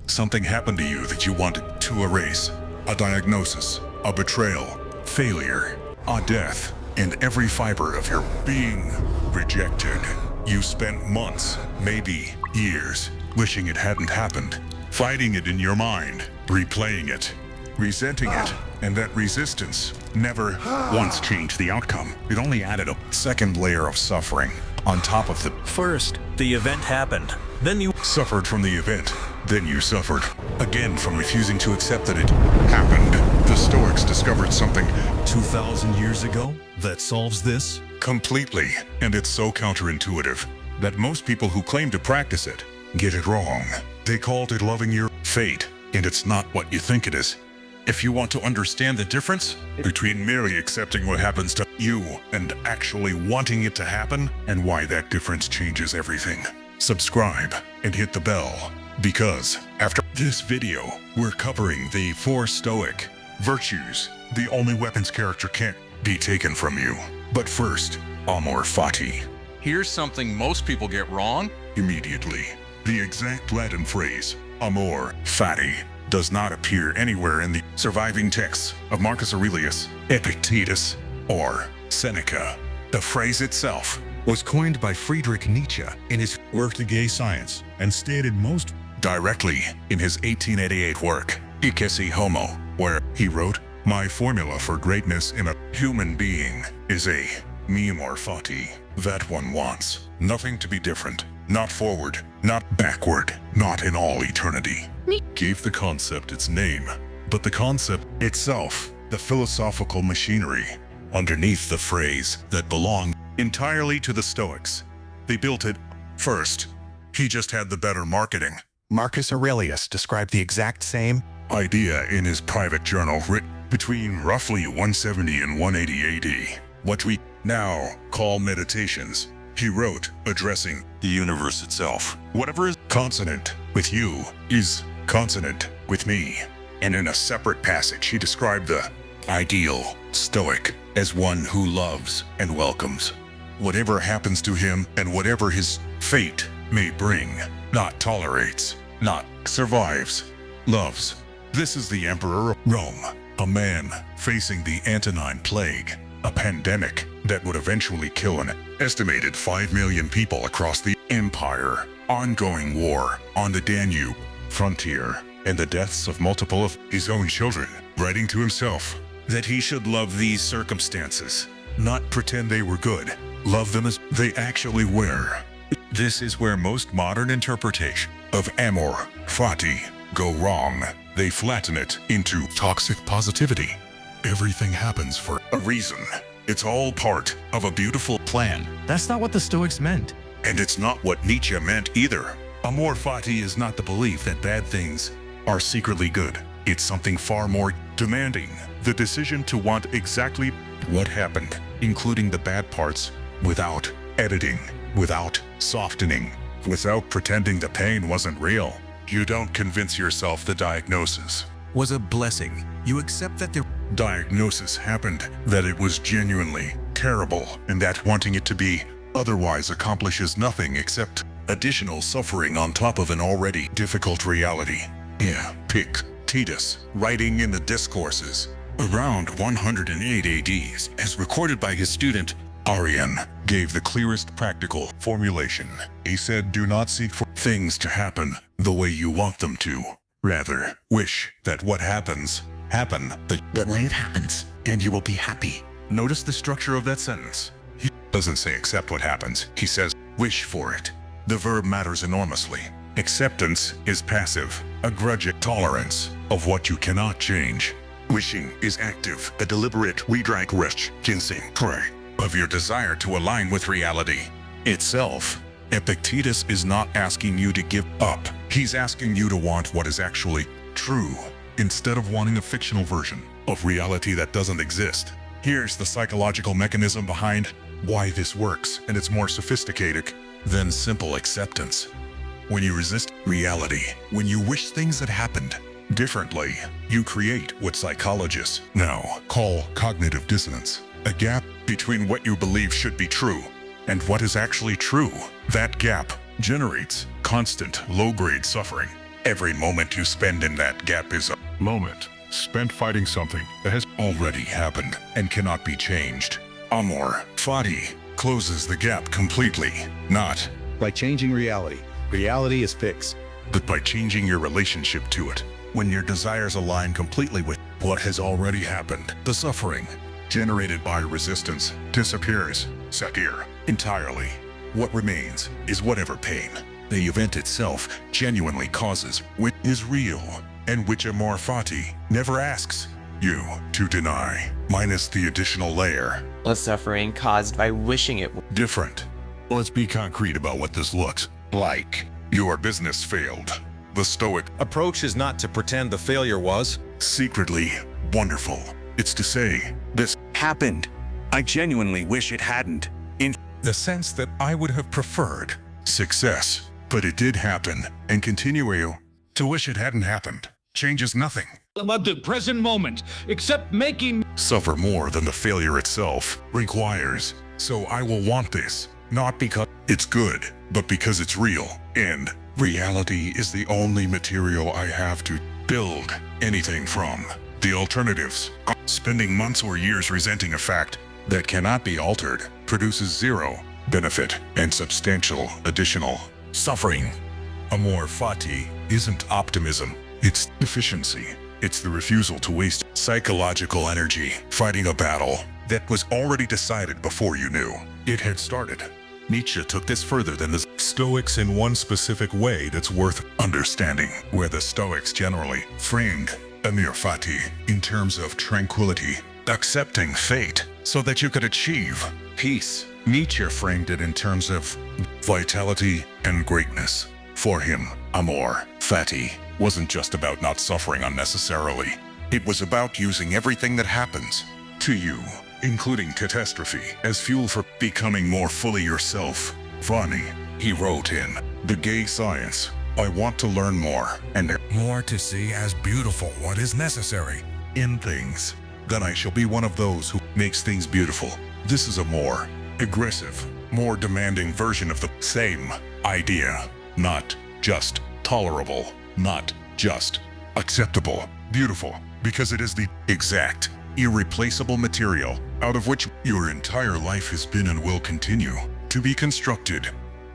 Something happened to you that you wanted to erase. A diagnosis, a betrayal, failure, a death, and every fiber of your being rejected. You spent months, maybe years, wishing it hadn't happened, fighting it in your mind, replaying it, resenting it, and that resistance never once changed the outcome. It only added a second layer of suffering on top of the First, the event happened. Then you suffered from the event. Then you suffered again from refusing to accept that it happened. The Stoics discovered something 2,000 years ago that solves this completely, and it's so counterintuitive that most people who claim to practice it get it wrong. They called it loving your fate, and it's not what you think it is. If you want to understand the difference between merely accepting what happens to you and actually wanting it to happen, and why that difference changes everything, subscribe and hit the bell, because after this video, we're covering the 4 Stoic virtues, the only weapons character can't be taken from you. But first, Amor Fati. Here's something most people get wrong. Immediately, the exact Latin phrase, Amor Fati, does not appear anywhere in the surviving texts of Marcus Aurelius, Epictetus, or Seneca. The phrase itself was coined by Friedrich Nietzsche in his work The Gay Science, and stated most directly in his 1888 work, Ecce Homo, where he wrote, "My formula for greatness in a human being is a Amor Fati, that one wants nothing to be different, not forward, not backward, not in all eternity." Gave the concept its name, but the concept itself, the philosophical machinery underneath the phrase that belonged entirely to the Stoics. They built it first. He just had the better marketing. Marcus Aurelius described the exact same idea in his private journal written between roughly 170 and 180 AD, what we now call Meditations. He wrote, addressing the universe itself. Whatever is consonant with you is consonant with me. And in a separate passage, he described the ideal Stoic as one who loves and welcomes whatever happens to him and whatever his fate may bring, not tolerates, not survives, loves. This is the Emperor of Rome, a man facing the Antonine Plague, a pandemic that would eventually kill an estimated 5 million people across the empire, ongoing war on the Danube frontier, and the deaths of multiple of his own children, writing to himself that he should love these circumstances, not pretend they were good, love them as they actually were. This is where most modern interpretation of Amor Fati go wrong. They flatten it into toxic positivity. Everything happens for a reason. It's all part of a beautiful plan. That's not what the Stoics meant. And it's not what Nietzsche meant either. Amor Fati is not the belief that bad things are secretly good. It's something far more demanding. The decision to want exactly what happened, including the bad parts, without editing, without softening, without pretending the pain wasn't real. You don't convince yourself the diagnosis was a blessing. You accept that the diagnosis happened, that it was genuinely terrible, and that wanting it to be otherwise accomplishes nothing except additional suffering on top of an already difficult reality. Epictetus, writing in the Discourses around 108 AD, as recorded by his student Arian, gave the clearest practical formulation. He said, "Do not seek for things to happen the way you want them to. Rather, wish that what happens happen the way it happens, and you will be happy." Notice the structure of that sentence. He doesn't say accept what happens. He says wish for it. The verb matters enormously. Acceptance is passive, a grudging tolerance of what you cannot change. Wishing is active, a deliberate pray of your desire to align with reality itself. Epictetus is not asking you to give up. He's asking you to want what is actually true, instead of wanting a fictional version of reality that doesn't exist. Here's the psychological mechanism behind why this works, and it's more sophisticated than simple acceptance. When you resist reality, when you wish things had happened differently, you create what psychologists now call cognitive dissonance, a gap between what you believe should be true and what is actually true. That gap generates constant low-grade suffering. Every moment you spend in that gap is a moment spent fighting something that has already happened and cannot be changed. Amor Fati closes the gap completely, not By changing reality, reality is fixed. but by changing your relationship to it. When your desires align completely with what has already happened, the suffering generated by resistance disappears, Sakir, entirely. What remains is whatever pain the event itself genuinely causes, which is real, and which Amor Fati never asks you to deny, minus the additional layer. The suffering caused by wishing it. Different. Let's be concrete about what this looks like. Your business failed. The Stoic Approach is not to pretend the failure was. secretly wonderful. It's to say, this happened. I genuinely wish it hadn't. In the sense that I would have preferred success, but it did happen, and continue to wish it hadn't happened changes nothing. About the present moment, except making Suffer more than the failure itself requires. So I will want this, not because it's good, but because it's real. And reality is the only material I have to build anything from. The alternatives, spending months or years resenting a fact that cannot be altered, produces zero benefit and substantial additional suffering. Amor Fati isn't optimism, it's deficiency. It's the refusal to waste psychological energy fighting a battle that was already decided before you knew it had started. Nietzsche took this further than the Stoics in one specific way that's worth understanding, where the Stoics generally framed Amor Fati in terms of tranquility, accepting fate so that you could achieve peace. Nietzsche framed it in terms of vitality and greatness. For him, Amor Fati wasn't just about not suffering unnecessarily. It was about using everything that happens to you, including catastrophe, as fuel for becoming more fully yourself. Funny, he wrote in The Gay Science, I want to learn more, and more to see as beautiful what is necessary in things. Then I shall be one of those who makes things beautiful. This is a more aggressive, more demanding version of the same idea. Not just tolerable, not just acceptable, beautiful, because it is the exact, irreplaceable material out of which your entire life has been and will continue to be constructed.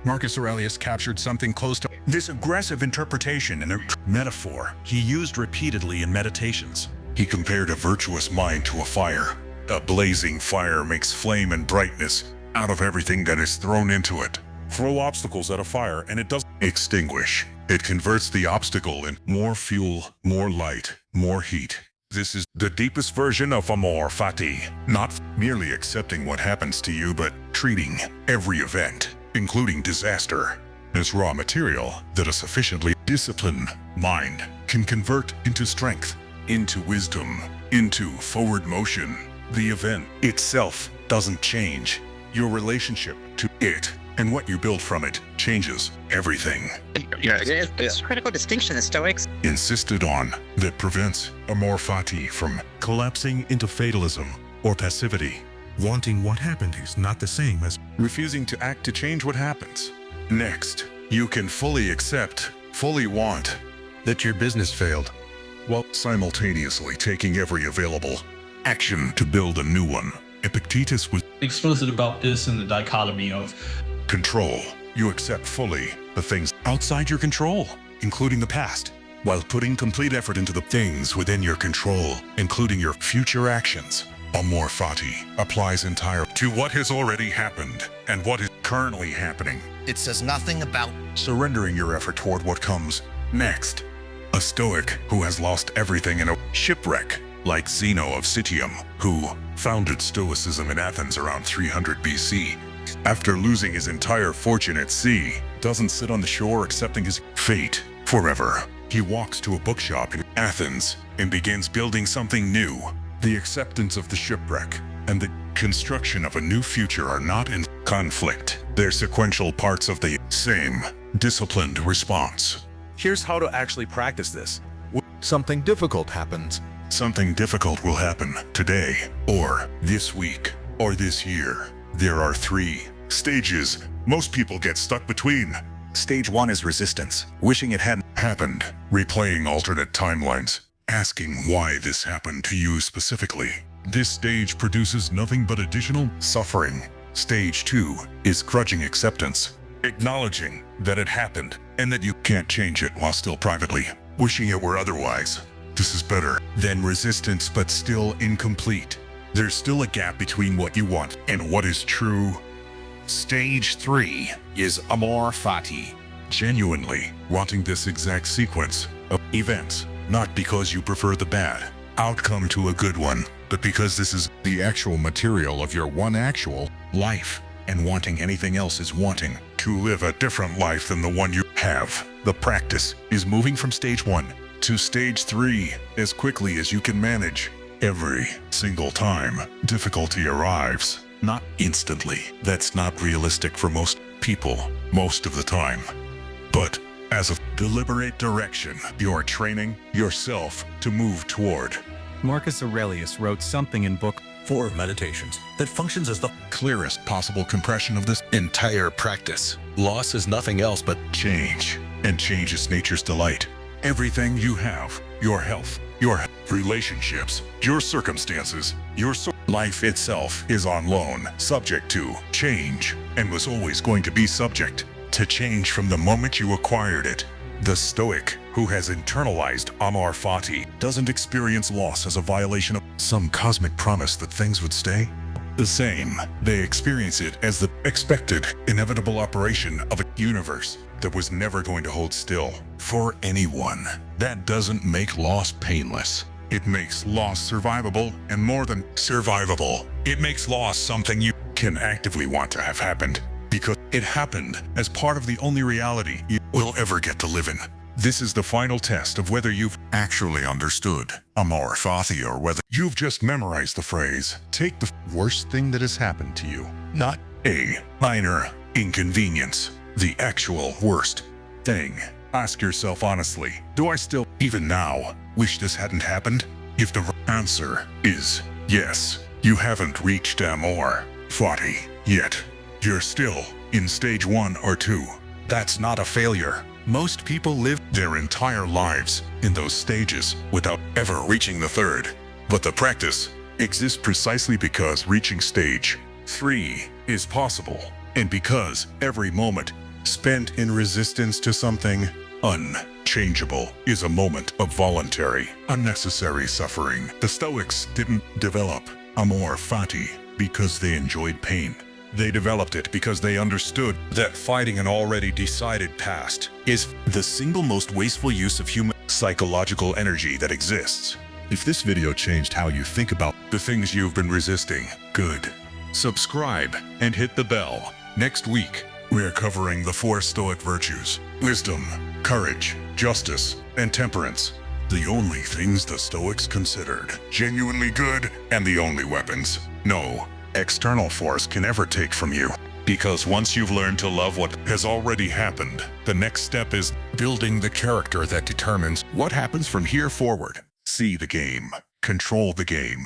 Marcus Aurelius captured something close to this aggressive interpretation in a metaphor he used repeatedly in Meditations. He compared a virtuous mind to a fire. A blazing fire makes flame and brightness out of everything that is thrown into it. Throw obstacles at a fire and it doesn't extinguish. It converts the obstacle in more fuel, more light, more heat. This is the deepest version of Amor Fati. Not merely accepting what happens to you, but treating every event, including disaster, as raw material that a sufficiently disciplined mind can convert into strength, into wisdom, into forward motion. The event itself doesn't change. Your relationship to it and what you build from it changes everything. It's a critical distinction the Stoics Insisted on that prevents Amor Fati from collapsing into fatalism or passivity. Wanting what happened is not the same as refusing to act to change what happens. Next, you can fully accept, fully want that your business failed, while simultaneously taking every available action to build a new one. Epictetus was explicit about this in the dichotomy of control. You accept fully the things outside your control, including the past, while putting complete effort into the things within your control, including your future actions. Amor Fati applies entirely to what has already happened and what is currently happening. it says nothing about Surrendering your effort toward what comes next. A Stoic who has lost everything in a shipwreck, like Zeno of Citium, who founded Stoicism in Athens around 300 BC. After losing his entire fortune at sea, doesn't sit on the shore accepting his fate forever. He walks to a bookshop in Athens and begins building something new. The acceptance of the shipwreck and the construction of a new future are not in conflict. They're sequential parts of the same disciplined response. Here's how to actually practice this. Something difficult happens. Something difficult will happen today, or this week, or this year. There are 3 stages most people get stuck between. Stage 1 is resistance, wishing it hadn't happened, replaying alternate timelines, asking why this happened to you specifically. This stage produces nothing but additional suffering. Stage 2 is grudging acceptance, acknowledging that it happened and that you can't change it while still privately wishing it were otherwise. This is better than resistance, but still incomplete. There's still a gap between what you want and what is true. Stage 3 is Amor Fati, genuinely wanting this exact sequence of events, not because you prefer the bad outcome to a good one, but because this is the actual material of your one actual life, and wanting anything else is wanting to live a different life than the one you have. The practice is moving from stage 1 to stage 3 as quickly as you can manage. Every single time difficulty arrives, not instantly. That's not realistic for most people most of the time. But as a deliberate direction, you're training yourself to move toward. Marcus Aurelius wrote something in Book 4 Meditations that functions as the Clearest possible compression of this entire practice. Loss is nothing else but change, and change is nature's delight. Everything you have, your health, your relationships, your circumstances, your life itself is on loan, subject to change, and was always going to be subject to change from the moment you acquired it. The Stoic, who has internalized Amor Fati, doesn't experience loss as a violation of some cosmic promise that things would stay the same. They experience it as the expected, inevitable operation of a universe that was never going to hold still for anyone. That doesn't make loss painless. It makes loss survivable, and more than survivable, it makes loss something you can actively want to have happened, because it happened as part of the only reality you will ever get to live in. This is the final test of whether you've actually understood Amor Fati or whether you've just memorized the phrase. Take the worst thing that has happened to you, not a minor inconvenience, the actual worst thing. Ask yourself honestly, do I still, even now, wish this hadn't happened? If the answer is yes, you haven't reached Amor Fati yet. You're still in stage 1 or 2. That's not a failure. Most people live their entire lives in those stages without ever reaching the 3rd. But the practice exists precisely because reaching stage 3 is possible, and because every moment spent in resistance to something unchangeable is a moment of voluntary, unnecessary suffering. The Stoics didn't develop Amor Fati because they enjoyed pain. They developed it because they understood that fighting an already decided past is the single most wasteful use of human psychological energy that exists. If this video changed how you think about the things you've been resisting, good. Subscribe and hit the bell. Next week, we're covering the 4 Stoic virtues: wisdom, courage, justice, and temperance. The only things the Stoics considered genuinely good, and the only weapons no external force can ever take from you. Because once you've learned to love what has already happened, the next step is building the character that determines what happens from here forward. See the game. Control the game.